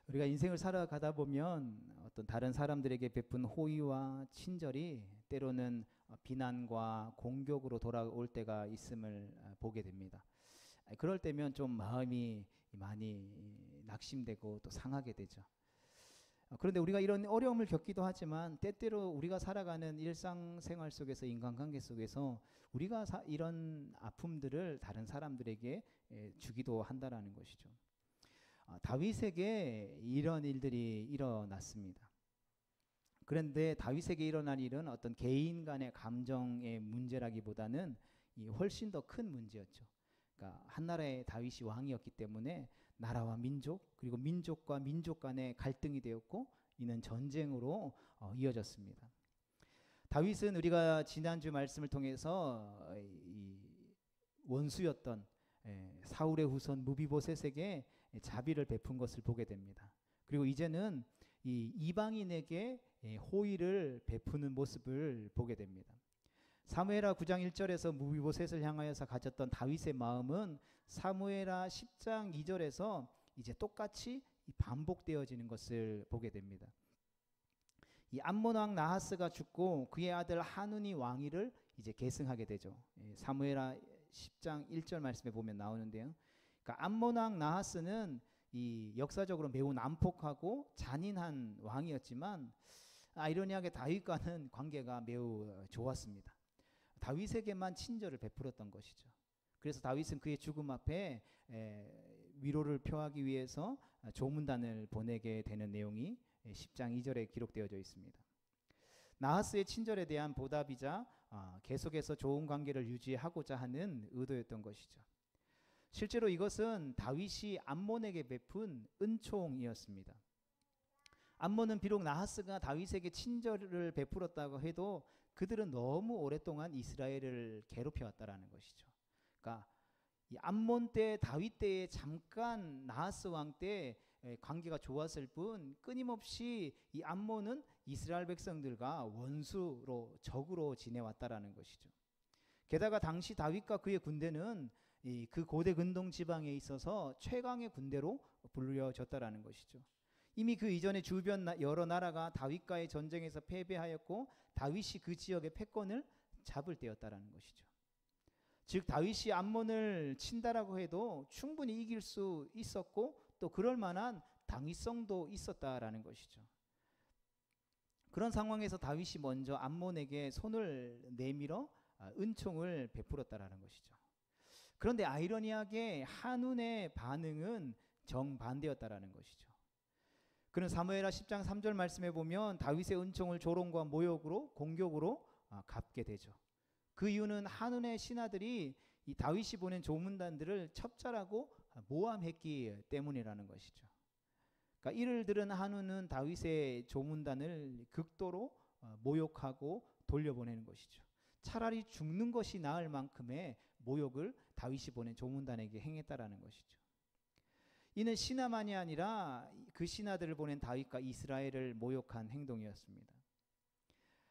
우리가 인생을 살아가다 보면 어떤 다른 사람들에게 베푼 호의와 친절이 때로는 비난과 공격으로 돌아올 때가 있음을 보게 됩니다. 그럴 때면 좀 마음이 많이 낙심되고 또 상하게 되죠. 그런데 우리가 이런 어려움을 겪기도 하지만 때때로 우리가 살아가는 일상생활 속에서, 인간관계 속에서 우리가 이런 아픔들을 다른 사람들에게 주기도 한다라는 것이죠. 다윗에게 이런 일들이 일어났습니다. 그런데 다윗에게 일어난 일은 어떤 개인 간의 감정의 문제라기보다는 훨씬 더 큰 문제였죠. 그러니까 한나라의 다윗이 왕이었기 때문에 나라와 민족, 그리고 민족과 민족 간의 갈등이 되었고, 이는 전쟁으로 이어졌습니다. 다윗은 우리가 지난주 말씀을 통해서 이 원수였던 사울의 후손 무비보셋에게 자비를 베푼 것을 보게 됩니다. 그리고 이제는 이 이방인에게 호의를 베푸는 모습을 보게 됩니다. 사무엘하 9장 1절에서 무비보셋을 향하여서 가졌던 다윗의 마음은 사무엘하 10장 2절에서 이제 똑같이 반복되어지는 것을 보게 됩니다. 이 암몬 왕 나하스가 죽고 그의 아들 하눈이 왕위를 이제 계승하게 되죠. 사무엘하 10장 1절 말씀에 보면 나오는데요. 그러니까 암몬 왕 나하스는 이 역사적으로 매우 난폭하고 잔인한 왕이었지만 아이러니하게 다윗과는 관계가 매우 좋았습니다. 다윗에게만 친절을 베풀었던 것이죠. 그래서 다윗은 그의 죽음 앞에 위로를 표하기 위해서 조문단을 보내게 되는 내용이 10장 2절에 기록되어져 있습니다. 나하스의 친절에 대한 보답이자 계속해서 좋은 관계를 유지하고자 하는 의도였던 것이죠. 실제로 이것은 다윗이 암몬에게 베푼 은총이었습니다. 암몬은 비록 나하스가 다윗에게 친절을 베풀었다고 해도 그들은 너무 오랫동안 이스라엘을 괴롭혀왔다라는 것이죠. 그러니까 이 암몬 때, 다윗 때에 잠깐 나하스 왕 때 관계가 좋았을 뿐, 끊임없이 이 암몬은 이스라엘 백성들과 원수로, 적으로 지내왔다라는 것이죠. 게다가 당시 다윗과 그의 군대는 그 고대 근동 지방에 있어서 최강의 군대로 불려졌다라는 것이죠. 이미 그 이전에 주변 여러 나라가 다윗과의 전쟁에서 패배하였고 다윗이 그 지역의 패권을 잡을 때였다라는 것이죠. 즉 다윗이 암몬을 친다라고 해도 충분히 이길 수 있었고 또 그럴 만한 당위성도 있었다라는 것이죠. 그런 상황에서 다윗이 먼저 암몬에게 손을 내밀어 은총을 베풀었다라는 것이죠. 그런데 아이러니하게 한운의 반응은 정반대였다라는 것이죠. 그는 사무엘하 10장 3절 말씀에 보면 다윗의 은총을 조롱과 모욕으로, 공격으로 갚게 되죠. 그 이유는 한운의 신하들이 이 다윗이 보낸 조문단들을 첩살하고 모함했기 때문이라는 것이죠. 그러니까 이를 들은 한운은 다윗의 조문단을 극도로 모욕하고 돌려보내는 것이죠. 차라리 죽는 것이 나을 만큼의 모욕을 다윗이 보낸 조문단에게 행했다라는 것이죠. 이는 신하만이 아니라 그 신하들을 보낸 다윗과 이스라엘을 모욕한 행동이었습니다.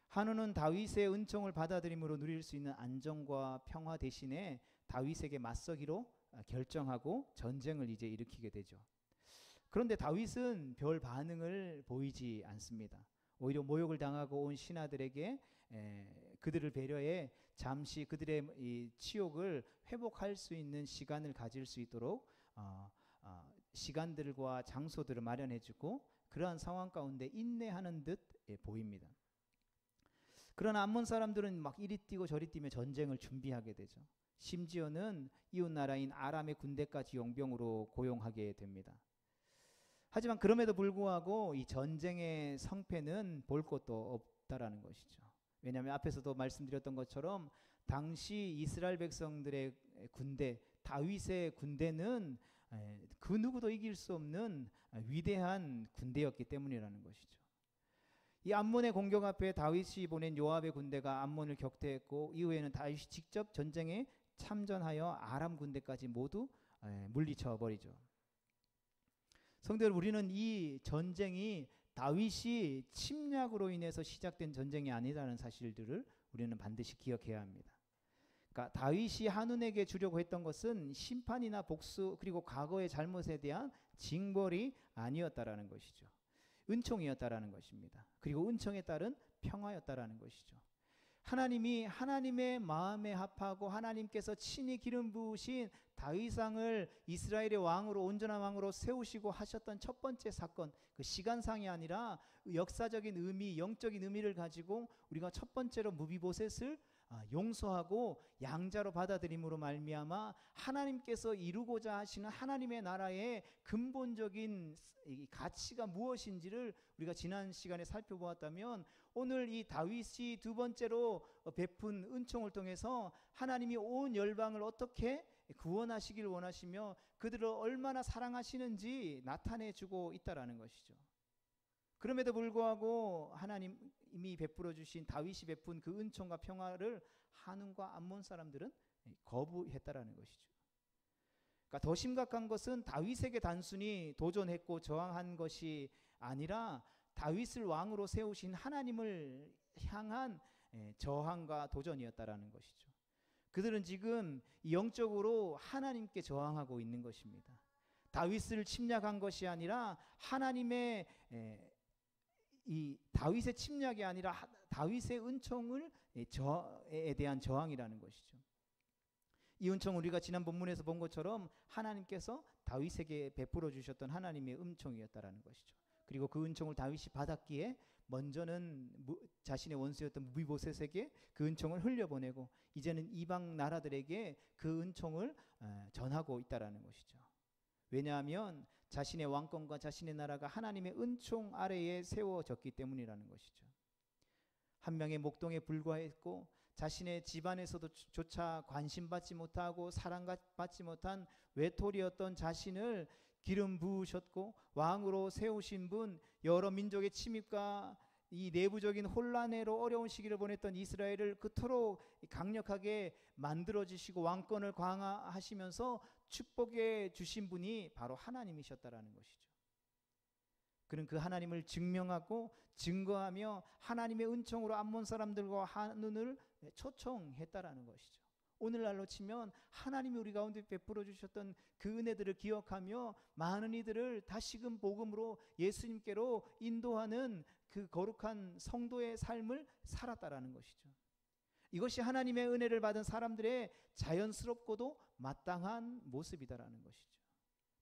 한운은 다윗의 은총을 받아들임으로 누릴 수 있는 안정과 평화 대신에 다윗에게 맞서기로 결정하고 전쟁을 이제 일으키게 되죠. 그런데 다윗은 별 반응을 보이지 않습니다. 오히려 모욕을 당하고 온 신하들에게 그들을 배려해 잠시 그들의 이 치욕을 회복할 수 있는 시간을 가질 수 있도록 시간들과 장소들을 마련해주고 그러한 상황 가운데 인내하는 듯 보입니다. 그러나 암몬 사람들은 막 이리 뛰고 저리 뛰며 전쟁을 준비하게 되죠. 심지어는 이웃 나라인 아람의 군대까지 용병으로 고용하게 됩니다. 하지만 그럼에도 불구하고 이 전쟁의 성패는 볼 것도 없다라는 것이죠. 왜냐하면 앞에서도 말씀드렸던 것처럼 당시 이스라엘 백성들의 군대, 다윗의 군대는 그 누구도 이길 수 없는 위대한 군대였기 때문이라는 것이죠. 이 암몬의 공격 앞에 다윗이 보낸 요압의 군대가 암몬을 격퇴했고 이후에는 다윗이 직접 전쟁에 참전하여 아람 군대까지 모두 물리쳐 버리죠. 성도 여러분, 우리는 이 전쟁이 다윗이 침략으로 인해서 시작된 전쟁이 아니라는 사실들을 우리는 반드시 기억해야 합니다. 그러니까 다윗이 한눈에게 주려고 했던 것은 심판이나 복수 그리고 과거의 잘못에 대한 징벌이 아니었다라는 것이죠. 은총이었다라는 것입니다. 그리고 은총에 따른 평화였다라는 것이죠. 하나님이 하나님의 마음에 합하고 하나님께서 친히 기름 부으신 다윗왕을 이스라엘의 왕으로 온전한 왕으로 세우시고 하셨던 첫 번째 사건, 그 시간상이 아니라 역사적인 의미, 영적인 의미를 가지고 우리가 첫 번째로 무비보셋을 용서하고 양자로 받아들임으로 말미암아 하나님께서 이루고자 하시는 하나님의 나라의 근본적인 가치가 무엇인지를 우리가 지난 시간에 살펴보았다면, 오늘 이 다윗이 두 번째로 베푼 은총을 통해서 하나님이 온 열방을 어떻게 구원하시길 원하시며 그들을 얼마나 사랑하시는지 나타내주고 있다라는 것이죠. 그럼에도 불구하고 하나님이 베풀어 주신, 다윗이 베푼 그 은총과 평화를 한움과 암몬 사람들은 거부했다라는 것이죠. 그러니까 더 심각한 것은 다윗에게 단순히 도전했고 저항한 것이 아니라 다윗을 왕으로 세우신 하나님을 향한 저항과 도전이었다라는 것이죠. 그들은 지금 영적으로 하나님께 저항하고 있는 것입니다. 다윗을 침략한 것이 아니라 하나님의 이 다윗의 침략이 아니라 다윗의 은총에 대한 저항이라는 것이죠. 이 은총은 우리가 지난 본문에서 본 것처럼 하나님께서 다윗에게 베풀어 주셨던 하나님의 은총이었다라는 것이죠. 그리고 그 은총을 다윗이 받았기에 먼저는 자신의 원수였던 무비보셋에게 그 은총을 흘려보내고 이제는 이방 나라들에게 그 은총을 전하고 있다라는 것이죠. 왜냐하면 자신의 왕권과 자신의 나라가 하나님의 은총 아래에 세워졌기 때문이라는 것이죠. 한 명의 목동에 불과했고 자신의 집안에서도 조차 관심받지 못하고 사랑받지 못한 외톨이였던 자신을 기름 부으셨고 왕으로 세우신 분, 여러 민족의 침입과 이 내부적인 혼란으로 어려운 시기를 보냈던 이스라엘을 그토록 강력하게 만들어주시고 왕권을 강화하시면서 축복해 주신 분이 바로 하나님이셨다라는 것이죠. 그는 그 하나님을 증명하고 증거하며 하나님의 은총으로 암몬 사람들과 한눈을 초청했다라는 것이죠. 오늘날로 치면 하나님이 우리 가운데 베풀어 주셨던 그 은혜들을 기억하며 많은 이들을 다시금 복음으로 예수님께로 인도하는 그 거룩한 성도의 삶을 살았다라는 것이죠. 이것이 하나님의 은혜를 받은 사람들의 자연스럽고도 마땅한 모습이다라는 것이죠.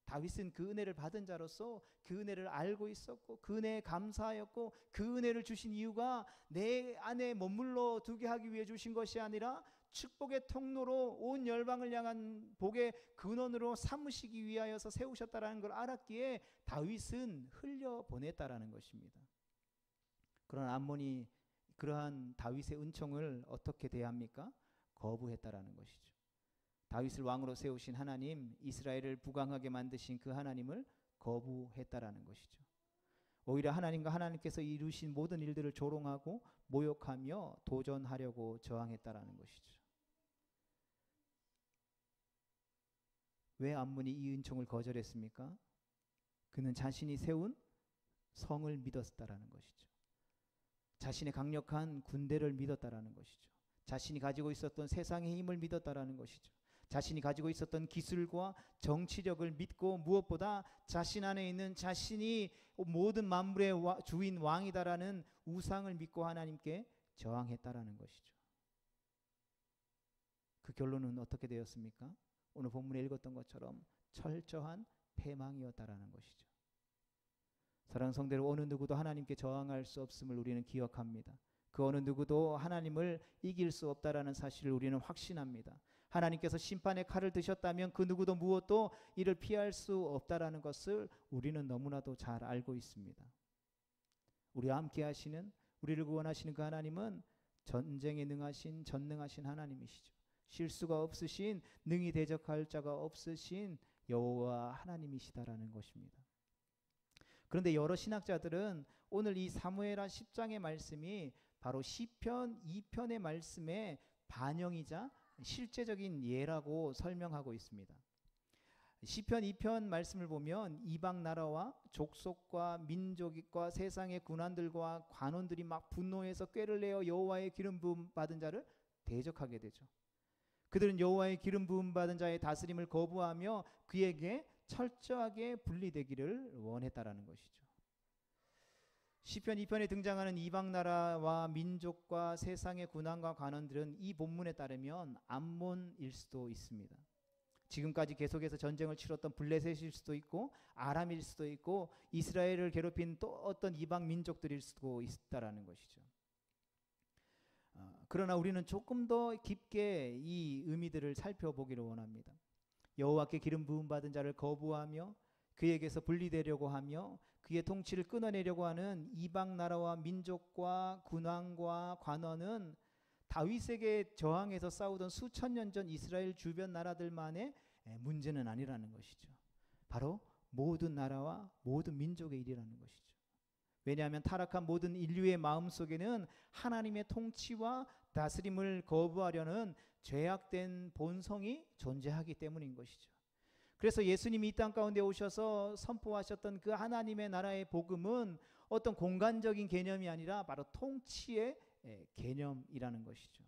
다윗은 그 은혜를 받은 자로서 그 은혜를 알고 있었고 그 은혜에 감사하였고 그 은혜를 주신 이유가 내 안에 머물러 두게 하기 위해 주신 것이 아니라 축복의 통로로 온 열방을 향한 복의 근원으로 삼으시기 위하여서 세우셨다라는 걸 알았기에 다윗은 흘려보냈다라는 것입니다. 그러나 암몬이 그러한 다윗의 은총을 어떻게 대합니까? 거부했다라는 것이죠. 다윗을 왕으로 세우신 하나님, 이스라엘을 부강하게 만드신 그 하나님을 거부했다라는 것이죠. 오히려 하나님과 하나님께서 이루신 모든 일들을 조롱하고 모욕하며 도전하려고 저항했다라는 것이죠. 왜 암몬이 이 은총을 거절했습니까? 그는 자신이 세운 성을 믿었다라는 것이죠. 자신의 강력한 군대를 믿었다라는 것이죠. 자신이 가지고 있었던 세상의 힘을 믿었다라는 것이죠. 자신이 가지고 있었던 기술과 정치력을 믿고 무엇보다 자신 안에 있는 자신이 모든 만물의 주인 왕이다라는 우상을 믿고 하나님께 저항했다라는 것이죠. 그 결론은 어떻게 되었습니까? 오늘 본문에 읽었던 것처럼 철저한 패망이었다라는 것이죠. 사랑하는 성도들, 어느 누구도 하나님께 저항할 수 없음을 우리는 기억합니다. 그 어느 누구도 하나님을 이길 수 없다라는 사실을 우리는 확신합니다. 하나님께서 심판의 칼을 드셨다면 그 누구도 무엇도 이를 피할 수 없다라는 것을 우리는 너무나도 잘 알고 있습니다. 우리와 함께 하시는, 우리를 구원하시는 그 하나님은 전쟁에 능하신, 전능하신 하나님이시죠. 실수가 없으신, 능히 대적할 자가 없으신 여호와 하나님이시다라는 것입니다. 그런데 여러 신학자들은 오늘 이 사무엘하 10장의 말씀이 바로 시편 2편의 말씀의 반영이자 실제적인 예라고 설명하고 있습니다. 시편 2편 말씀을 보면 이방 나라와 족속과 민족과 세상의 군관들과 관원들이 막 분노해서 꾀를 내어 여호와의 기름 부음 받은 자를 대적하게 되죠. 그들은 여호와의 기름 부음 받은 자의 다스림을 거부하며 그에게 철저하게 분리되기를 원했다라는 것이죠. 시편 2편에 등장하는 이방 나라와 민족과 세상의 군왕과 관원들은 이 본문에 따르면 암몬일 수도 있습니다. 지금까지 계속해서 전쟁을 치렀던 블레셋일 수도 있고 아람일 수도 있고 이스라엘을 괴롭힌 또 어떤 이방 민족들일 수도 있다라는 것이죠. 그러나 우리는 조금 더 깊게 이 의미들을 살펴보기를 원합니다. 여호와께 기름 부음 받은 자를 거부하며 그에게서 분리되려고 하며 그의 통치를 끊어내려고 하는 이방 나라와 민족과 군왕과 관원은 다윗에게 저항해서 싸우던 수천 년 전 이스라엘 주변 나라들만의 문제는 아니라는 것이죠. 바로 모든 나라와 모든 민족의 일이라는 것이죠. 왜냐하면 타락한 모든 인류의 마음속에는 하나님의 통치와 다스림을 거부하려는 죄악된 본성이 존재하기 때문인 것이죠. 그래서 예수님이 이 땅 가운데 오셔서 선포하셨던 그 하나님의 나라의 복음은 어떤 공간적인 개념이 아니라 바로 통치의 개념이라는 것이죠.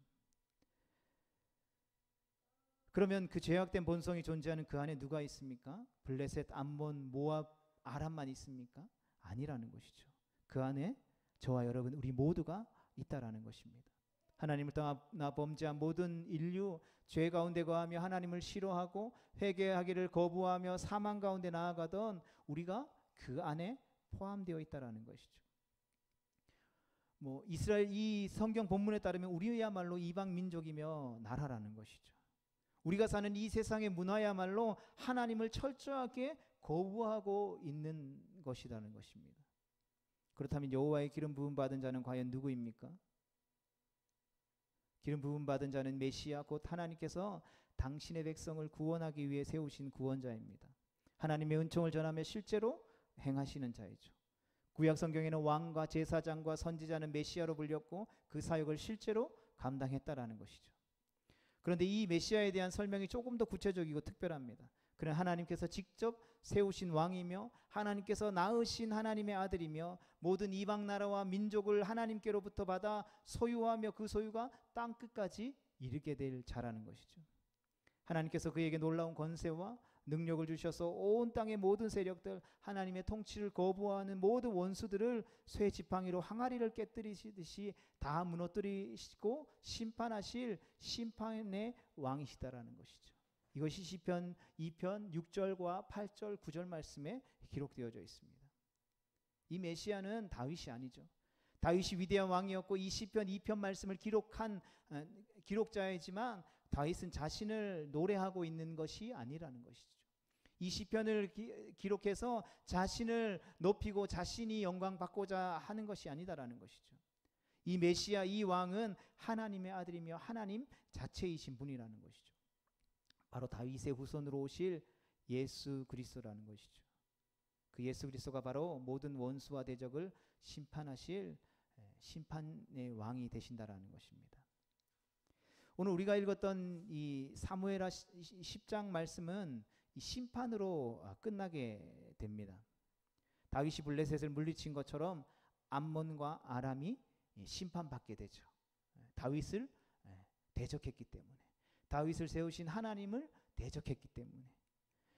그러면 그 죄악된 본성이 존재하는 그 안에 누가 있습니까? 블레셋, 암몬, 모압, 아람만 있습니까? 아니라는 것이죠. 그 안에 저와 여러분 우리 모두가 있다라는 것입니다. 하나님을 떠나 범죄한 모든 인류, 죄 가운데 거하며 하나님을 싫어하고 회개하기를 거부하며 사망 가운데 나아가던 우리가 그 안에 포함되어 있다라는 것이죠. 이스라엘 이 성경 본문에 따르면 우리야말로 이방 민족이며 나라라는 것이죠. 우리가 사는 이 세상의 문화야말로 하나님을 철저하게 거부하고 있는 것이라는 것입니다. 그렇다면 여호와의 기름 부음 받은 자는 과연 누구입니까? 기름 부음 받은 자는 메시아 곧 하나님께서 당신의 백성을 구원하기 위해 세우신 구원자입니다. 하나님의 은총을 전하며 실제로 행하시는 자이죠. 구약 성경에는 왕과 제사장과 선지자는 메시아로 불렸고 그 사역을 실제로 감당했다라는 것이죠. 그런데 이 메시아에 대한 설명이 조금 더 구체적이고 특별합니다. 그는 하나님께서 직접 세우신 왕이며 하나님께서 낳으신 하나님의 아들이며 모든 이방 나라와 민족을 하나님께로부터 받아 소유하며 그 소유가 땅 끝까지 이르게 될 자라는 것이죠. 하나님께서 그에게 놀라운 권세와 능력을 주셔서 온 땅의 모든 세력들, 하나님의 통치를 거부하는 모든 원수들을 쇠 지팡이로 항아리를 깨뜨리시듯이 다 무너뜨리시고 심판하실 심판의 왕이시다라는 것이죠. 이것이 시편 2편 6절과 8절 9절 말씀에 기록되어져 있습니다. 이 메시아는 다윗이 아니죠. 다윗이 위대한 왕이었고 이 시편 2편 말씀을 기록한 기록자이지만 다윗은 자신을 노래하고 있는 것이 아니라는 것이죠. 이 시편을 기록해서 자신을 높이고 자신이 영광 받고자 하는 것이 아니다라는 것이죠. 이 메시아, 이 왕은 하나님의 아들이며 하나님 자체이신 분이라는 것이죠. 바로 다윗의 후손으로 오실 예수 그리스도라는 것이죠. 그 예수 그리스도가 바로 모든 원수와 대적을 심판하실 심판의 왕이 되신다라는 것입니다. 오늘 우리가 읽었던 이 사무엘하 10장 말씀은 이 심판으로 끝나게 됩니다. 다윗이 블레셋을 물리친 것처럼 암몬과 아람이 심판받게 되죠. 다윗을 대적했기 때문에, 다윗을 세우신 하나님을 대적했기 때문에.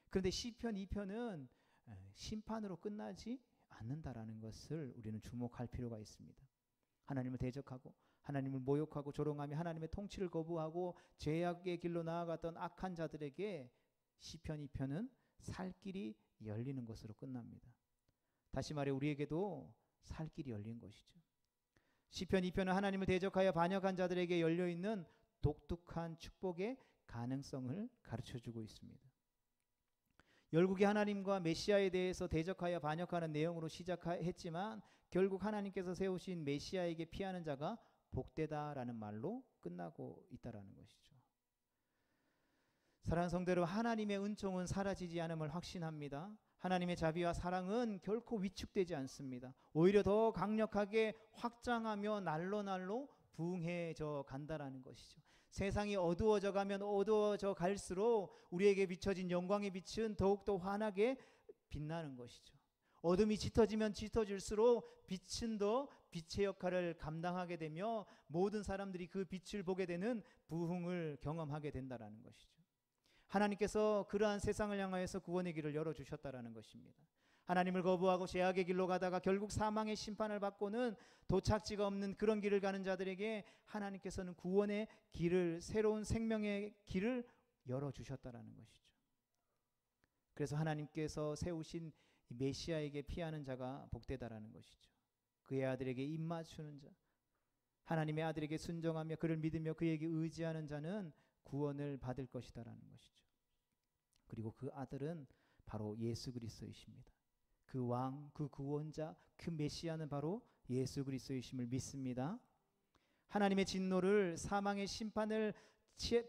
그런데 시편 2편은 심판으로 끝나지 않는다라는 것을 우리는 주목할 필요가 있습니다. 하나님을 대적하고 하나님을 모욕하고 조롱하며 하나님의 통치를 거부하고 죄악의 길로 나아갔던 악한 자들에게 시편 2편은 살 길이 열리는 것으로 끝납니다. 다시 말해 우리에게도 살 길이 열린 것이죠. 시편 2편은 하나님을 대적하여 반역한 자들에게 열려있는 독특한 축복의 가능성을 가르쳐주고 있습니다. 열국이 하나님과 메시아에 대해서 대적하여 반역하는 내용으로 시작했지만 결국 하나님께서 세우신 메시아에게 피하는 자가 복되다라는 말로 끝나고 있다라는 것이죠. 사랑하는 성도들, 하나님의 은총은 사라지지 않음을 확신합니다. 하나님의 자비와 사랑은 결코 위축되지 않습니다. 오히려 더 강력하게 확장하며 날로 부흥해져 간다라는 것이죠. 세상이 어두워져 가면 어두워져 갈수록 우리에게 비춰진 영광의 빛은 더욱더 환하게 빛나는 것이죠. 어둠이 짙어지면 짙어질수록 빛은 더 빛의 역할을 감당하게 되며 모든 사람들이 그 빛을 보게 되는 부흥을 경험하게 된다라는 것이죠. 하나님께서 그러한 세상을 향하여서 구원의 길을 열어주셨다라는 것입니다. 하나님을 거부하고 죄악의 길로 가다가 결국 사망의 심판을 받고는 도착지가 없는 그런 길을 가는 자들에게 하나님께서는 구원의 길을, 새로운 생명의 길을 열어주셨다라는 것이죠. 그래서 하나님께서 세우신 이 메시아에게 피하는 자가 복되다라는 것이죠. 그의 아들에게 입맞추는 자, 하나님의 아들에게 순종하며 그를 믿으며 그에게 의지하는 자는 구원을 받을 것이다라는 것이죠. 그리고 그 아들은 바로 예수 그리스도이십니다. 그 왕, 그 구원자, 그 메시아는 바로 예수 그리스도이심을 믿습니다. 하나님의 진노를, 사망의 심판을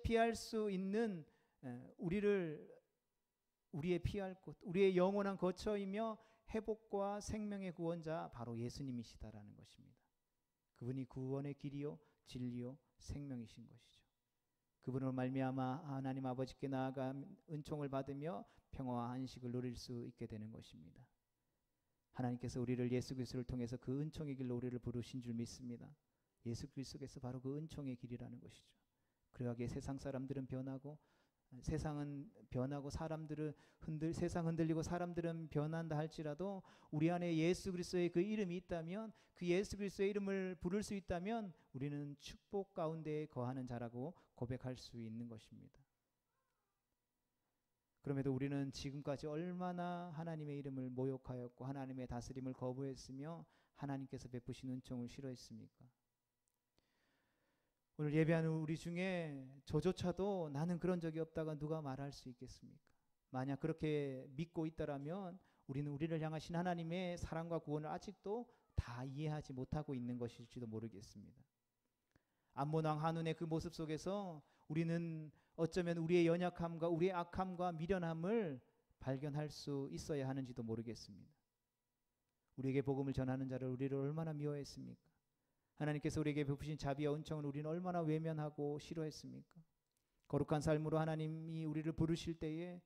피할 수 있는 우리의 피할 곳, 우리의 영원한 거처이며 회복과 생명의 구원자 바로 예수님이시다라는 것입니다. 그분이 구원의 길이요 진리요 생명이신 것이죠. 그분으로 말미암아 하나님 아버지께 나아가 은총을 받으며 평화와 안식을 누릴 수 있게 되는 것입니다. 하나님께서 우리를 예수 그리스도를 통해서 그 은총의 길로 우리를 부르신 줄 믿습니다. 예수 그리스도께서 바로 그 은총의 길이라는 것이죠. 그러하기에 세상 사람들은 변하고 세상은 변하고 세상 흔들리고 사람들은 변한다 할지라도 우리 안에 예수 그리스도의 그 이름이 있다면, 그 예수 그리스도의 이름을 부를 수 있다면 우리는 축복 가운데 거하는 자라고 고백할 수 있는 것입니다. 그럼에도 우리는 지금까지 얼마나 하나님의 이름을 모욕하였고 하나님의 다스림을 거부했으며 하나님께서 베푸신 은총을 싫어했습니까? 오늘 예배하는 우리 중에 저조차도 나는 그런 적이 없다가 누가 말할 수 있겠습니까? 만약 그렇게 믿고 있다라면 우리는 우리를 향하신 하나님의 사랑과 구원을 아직도 다 이해하지 못하고 있는 것일지도 모르겠습니다. 암몬왕 한눈의 그 모습 속에서 우리는 어쩌면 우리의 연약함과 우리의 악함과 미련함을 발견할 수 있어야 하는지도 모르겠습니다. 우리에게 복음을 전하는 자를 우리를 얼마나 미워했습니까? 하나님께서 우리에게 베푸신 자비와 은총을 우리는 얼마나 외면하고 싫어했습니까? 거룩한 삶으로 하나님이 우리를 부르실 때에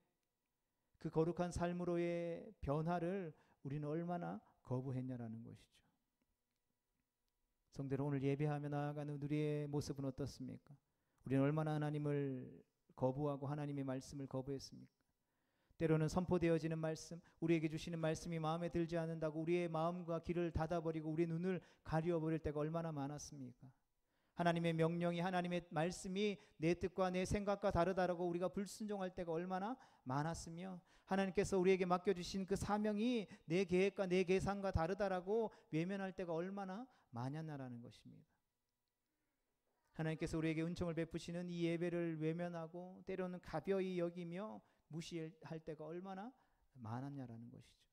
그 거룩한 삶으로의 변화를 우리는 얼마나 거부했냐라는 것이죠. 성대로 오늘 예배하며 나아가는 우리의 모습은 어떻습니까? 우리는 얼마나 하나님을 거부하고 하나님의 말씀을 거부했습니까? 때로는 선포되어지는 말씀, 우리에게 주시는 말씀이 마음에 들지 않는다고 우리의 마음과 귀를 닫아버리고 우리의 눈을 가려버릴 때가 얼마나 많았습니까? 하나님의 명령이, 하나님의 말씀이 내 뜻과 내 생각과 다르다라고 우리가 불순종할 때가 얼마나 많았으며 하나님께서 우리에게 맡겨주신 그 사명이 내 계획과 내 계산과 다르다라고 외면할 때가 얼마나 많았나라는 것입니다. 하나님께서 우리에게 은총을 베푸시는 이 예배를 외면하고 때로는 가벼이 여기며 무시할 때가 얼마나 많았냐라는 것이죠.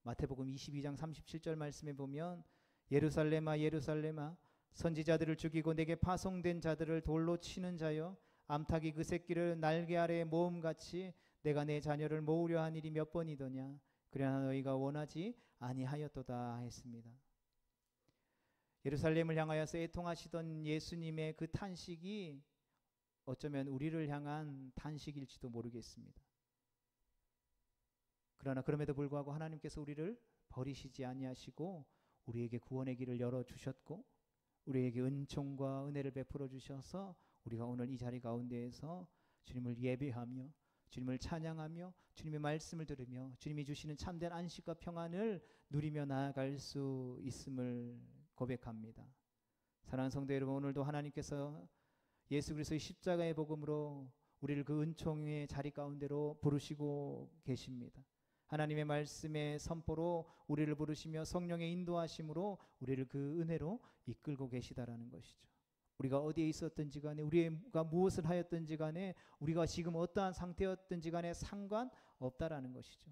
마태복음 22장 37절 말씀에 보면 예루살렘아 예루살렘아 선지자들을 죽이고 내게 파송된 자들을 돌로 치는 자여 암탉이 그 새끼를 날개 아래에 모음같이 내가 내 자녀를 모으려 한 일이 몇 번이더냐 그러나 너희가 원하지 아니하였도다 했습니다. 예루살렘을 향하여서 애통하시던 예수님의 그 탄식이 어쩌면 우리를 향한 탄식일지도 모르겠습니다. 그러나 그럼에도 불구하고 하나님께서 우리를 버리시지 아니하시고 우리에게 구원의 길을 열어주셨고 우리에게 은총과 은혜를 베풀어 주셔서 우리가 오늘 이 자리 가운데에서 주님을 예배하며 주님을 찬양하며 주님의 말씀을 들으며 주님이 주시는 참된 안식과 평안을 누리며 나아갈 수 있음을 고백합니다. 사랑하는 성도 여러분, 오늘도 하나님께서 예수 그리스도의 십자가의 복음으로 우리를 그 은총의 자리 가운데로 부르시고 계십니다. 하나님의 말씀의 선포로 우리를 부르시며 성령의 인도하심으로 우리를 그 은혜로 이끌고 계시다라는 것이죠. 우리가 어디에 있었든지 간에 우리가 무엇을 하였든지 간에 우리가 지금 어떠한 상태였든지 간에 상관없다라는 것이죠.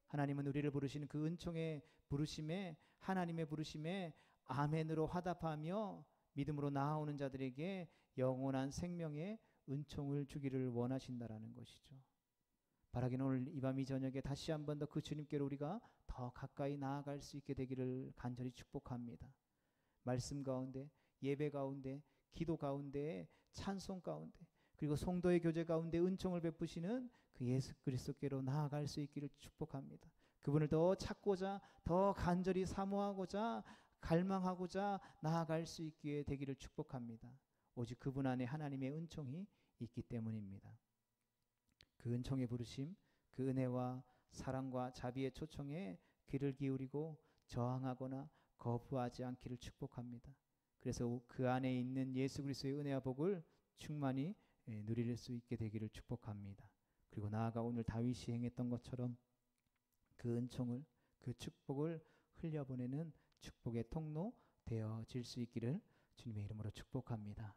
하나님은 우리를 부르시는 그 은총의 부르심에 하나님의 부르심에 아멘으로 화답하며 믿음으로 나아오는 자들에게 영원한 생명의 은총을 주기를 원하신다라는 것이죠. 바라기는 오늘 이 밤 이 저녁에 다시 한 번 더 그 주님께로 우리가 더 가까이 나아갈 수 있게 되기를 간절히 축복합니다. 말씀 가운데, 예배 가운데, 기도 가운데, 찬송 가운데, 그리고 성도의 교제 가운데 은총을 베푸시는 그 예수 그리스도께로 나아갈 수 있기를 축복합니다. 그분을 더 찾고자, 더 간절히 사모하고자, 갈망하고자 나아갈 수 있게 되기를 축복합니다. 오직 그분 안에 하나님의 은총이 있기 때문입니다. 그 은총의 부르심, 그 은혜와 사랑과 자비의 초청에 귀를 기울이고 저항하거나 거부하지 않기를 축복합니다. 그래서 그 안에 있는 예수 그리스도의 은혜와 복을 충만히 누릴 수 있게 되기를 축복합니다. 그리고 나아가 오늘 다윗이 행했던 것처럼 그 은총을, 그 축복을 흘려보내는 축복의 통로 되어질 수 있기를 주님의 이름으로 축복합니다.